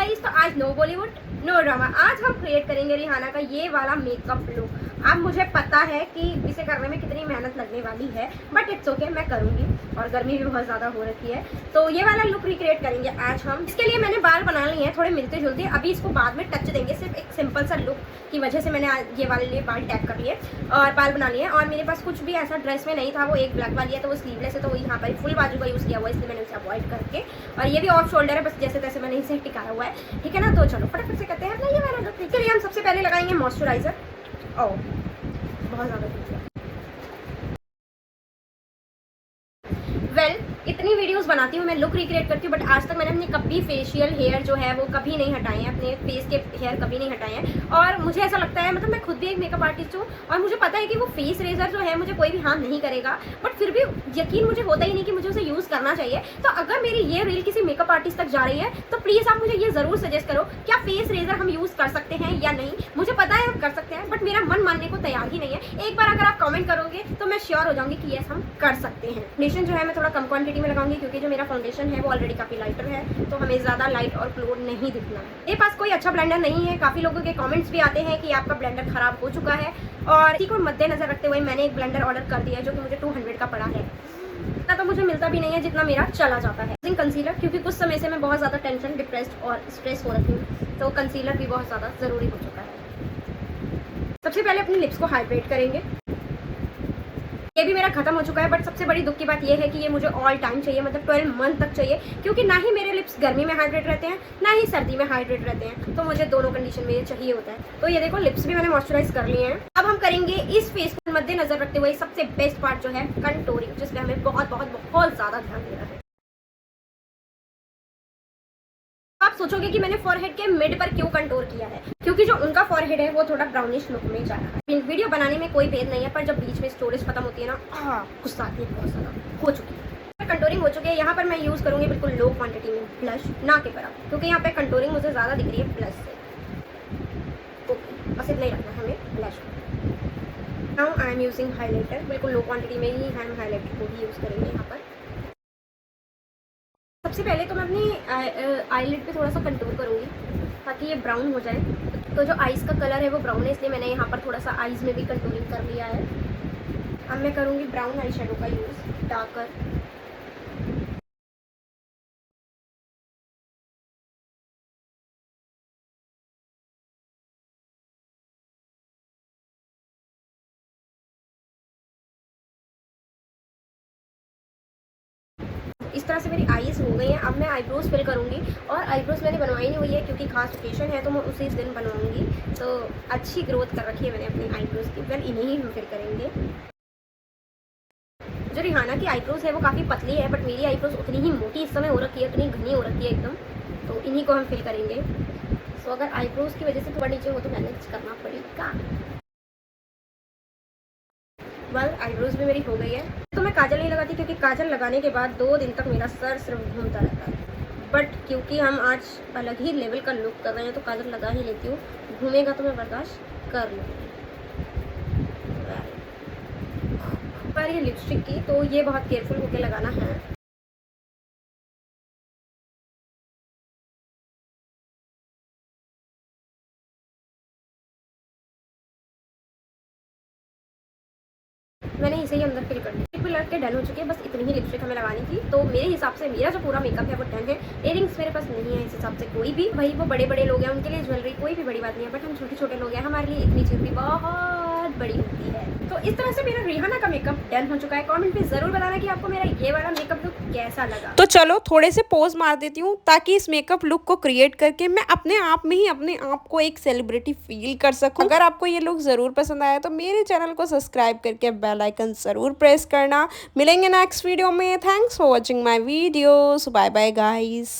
Guys, तो आज no Bollywood no drama. आज हम क्रिएट करेंगे रिहाना का ये वाला मेकअप लुक। अब मुझे पता है कि इसे करने में कितनी मेहनत लगने वाली है, बट इट्स ओके, मैं करूँगी। और गर्मी भी बहुत ज़्यादा हो रखी है, तो ये वाला लुक रिक्रिएट करेंगे आज हम। इसके लिए मैंने बाल बना लिए हैं थोड़े मिलते जुलते। अभी इसको बाद में टच देंगे, सिर्फ एक सिंपल सा लुक की वजह से मैंने ये वाले बाल टैग कर लिए और बाल बना लिए। और मेरे पास कुछ भी ऐसा ड्रेस में नहीं था, वो एक ब्लैक वाली है तो वो स्लीवलेस है, तो वो यहाँ पर फुल बाजू का यूज़ किया हुआ है, इसलिए मैंने उसे अवॉइड करके। और ये भी ऑफ शोल्डर है, बस जैसे तैसे मैंने इसे टिकाया हुआ है, ठीक है ना। तो चलो फटाफट से करते हैं अपना ये वाला लुक। इसके लिए हम सबसे पहले लगाएंगे मॉइस्चराइजर। ओ बहुत ज़्यादा वेल इतनी वीडियोस बनाती हूँ मैं, लुक रिक्रिएट करती हूँ, बट आज तक मैंने अपने कभी फेशियल हेयर जो है वो कभी नहीं हटाए हैं, अपने फेस के हेयर कभी नहीं हटाए हैं। और मुझे ऐसा लगता है, मतलब मैं खुद भी एक मेकअप आर्टिस्ट हूँ और मुझे पता है कि वो फेस रेजर जो है मुझे कोई भी हार्म नहीं करेगा, बट फिर भी यकीन मुझे होता ही नहीं कि मुझे उसे यूज़ करना चाहिए। तो अगर मेरी ये रील किसी मेकअप आर्टिस्ट तक जा रही है तो प्लीज़ आप मुझे ये ज़रूर सजेस्ट करो, क्या फेस रेजर हम यूज़ कर सकते हैं या नहीं। मुझे पता है हम कर सकते हैं, बट मेरा मन मानने को तैयार ही नहीं है। एक बार अगर आप कमेंट करोगे तो मैं श्योर हो जाऊंगी कि यस हम कर सकते हैं। फाउंडेशन जो है मैं थोड़ा कम क्वांटिटी में लगाऊंगी, क्योंकि जो मेरा फाउंडेशन है वो ऑलरेडी काफ़ी लाइटर है, तो हमें ज़्यादा लाइट और क्लोड नहीं दिखना है। मेरे पास कोई अच्छा ब्लेंडर नहीं है। काफ़ी लोगों के कमेंट्स भी आते हैं कि आपका ब्लेंडर खराब हो चुका है, और इसी को मद्देनजर रखते हुए मैंने एक ब्लेंडर ऑर्डर कर दिया है, जो कि मुझे 200 का पड़ा है। इतना तो मुझे मिलता भी नहीं है जितना मेरा चला जाता है। कंसीलर, क्योंकि कुछ समय से मैं बहुत ज़्यादा टेंशन, डिप्रेस्ड और स्ट्रेस हो रही हूँ, तो कंसीलर भी बहुत ज़्यादा ज़रूरी हो चुका है। सबसे पहले अपने लिप्स को हाइड्रेट करेंगे। ये भी मेरा खत्म हो चुका है, बट सबसे बड़ी दुख की बात ये है कि ये मुझे ऑल टाइम चाहिए, मतलब 12 मंथ तक चाहिए, क्योंकि ना ही मेरे लिप्स गर्मी में हाइड्रेट रहते हैं ना ही सर्दी में हाइड्रेट रहते हैं, तो मुझे दोनों कंडीशन में ये चाहिए होता है। तो ये देखो, लिप्स भी मैंने मॉइस्चराइज कर लिए हैं। अब हम करेंगे इस फेस को मद्देनजर रखते हुए सबसे बेस्ट पार्ट जो है कंटूरिंग, जिसमें हमें बहुत बहुत बहुत ज़्यादा ध्यान देना है। आप सोचोगे कि मैंने फॉरहेड के मिड पर क्यों कंटूर किया है, क्योंकि जो उनका फॉरहेड है वो थोड़ा ब्राउनिश लुक में जा रहा है। वीडियो बनाने में कोई भेद नहीं है, पर जब बीच में स्टोरेज खत्म होती है ना, गुस्सा आती है बहुत ज़्यादा। हो चुकी है कंटूरिंग, हो चुकी है। यहाँ पर मैं यूज़ करूँगी बिल्कुल लो क्वांटिटी में ब्लश, ना के बराबर, क्योंकि यहाँ पे कंटूरिंग मुझे ज़्यादा दिख रही है ब्लश से। ओके, बस इतना ही रखना है हमें blush. Now I am using highlighter, बिल्कुल लो क्वांटिटी में ही हम हाईलाइटर को भी यूज़ करेंगे यहाँ पर। सबसे पहले तो मैं अपनी आईलिड पे थोड़ा सा कंटूर करूँगी, ताकि ये ब्राउन हो जाए। तो जो आईज़ का कलर है वो ब्राउन है, इसलिए मैंने यहाँ पर थोड़ा सा आईज़ में भी कंटूरिंग कर लिया है। अब मैं करूँगी ब्राउन आई शेडो का यूज़, डार्कर। इस तरह से मेरी आईज़ हो गई हैं। अब मैं आईब्रोज फिल करूँगी, और आईब्रोज मैंने बनवाई नहीं हुई है क्योंकि खास ओकेशन है, तो मैं उसी दिन बनवाऊँगी। तो अच्छी ग्रोथ कर रखी है मैंने अपनी आईब्रोज की, फिर इन्हीं ही हम फिल करेंगे। जो रिहाना की आईब्रोज है वो काफ़ी पतली है, बट मेरी आईब्रोज उतनी ही मोटी इस समय हो रखी है, उतनी घनी हो रखी है एकदम, तो इन्हीं को हम फिल करेंगे। सो अगर आईब्रोज की वजह से थोड़ा नीचे हो तो मैनेज करना पड़ेगा। वेल आईब्रोज भी मेरी हो गई है। तो मैं काजल नहीं लगाती, क्योंकि काजल लगाने के बाद 2 दिन तक मेरा सर सिर्फ घूमता रहता है, बट क्योंकि हम आज अलग ही लेवल का लुक कर रहे हैं तो काजल लगा ही लेती हूँ। घूमेगा तो मैं बर्दाश्त कर लूँगी। पर ये लिपस्टिक की, तो ये बहुत केयरफुल होकर लगाना है। मैंने इसे ही अंदर फिल कर दिया। लिप लग के डन हो चुकी है, बस इतनी ही लिपस्टिक हमें लगानी थी। तो मेरे हिसाब से मेरा जो पूरा मेकअप है वो डन है। इयरिंग्स मेरे पास नहीं है इस हिसाब से कोई भी, भाई वो बड़े बड़े लोग हैं उनके लिए ज्वेलरी कोई भी बड़ी बात नहीं है, बट हम छोटे छोटे लोग हैं, हमारे लिए इतनी चीज़ भी बहुत बड़ी होती है। तो इस तरह से मेरा रिहाना का मेकअप डन हो चुका है। कमेंट में ज़रूर बताना कि आपको मेरा ये वाला मेकअप लुक कैसा लगा। तो चलो थोड़े से पोज मार देती हूँ, ताकि इस मेकअप लुक को क्रिएट करके मैं अपने आप में ही अपने आप को एक सेलिब्रिटी फील कर सकूं। अगर आपको ये लुक ज़रूर पसंद आया तो मेरे चैनल को सब्सक्राइब करके बेल आइकन ज़रूर प्रेस करना। मिलेंगे नेक्स्ट वीडियो में। Thanks for watching my videos. Bye bye guys.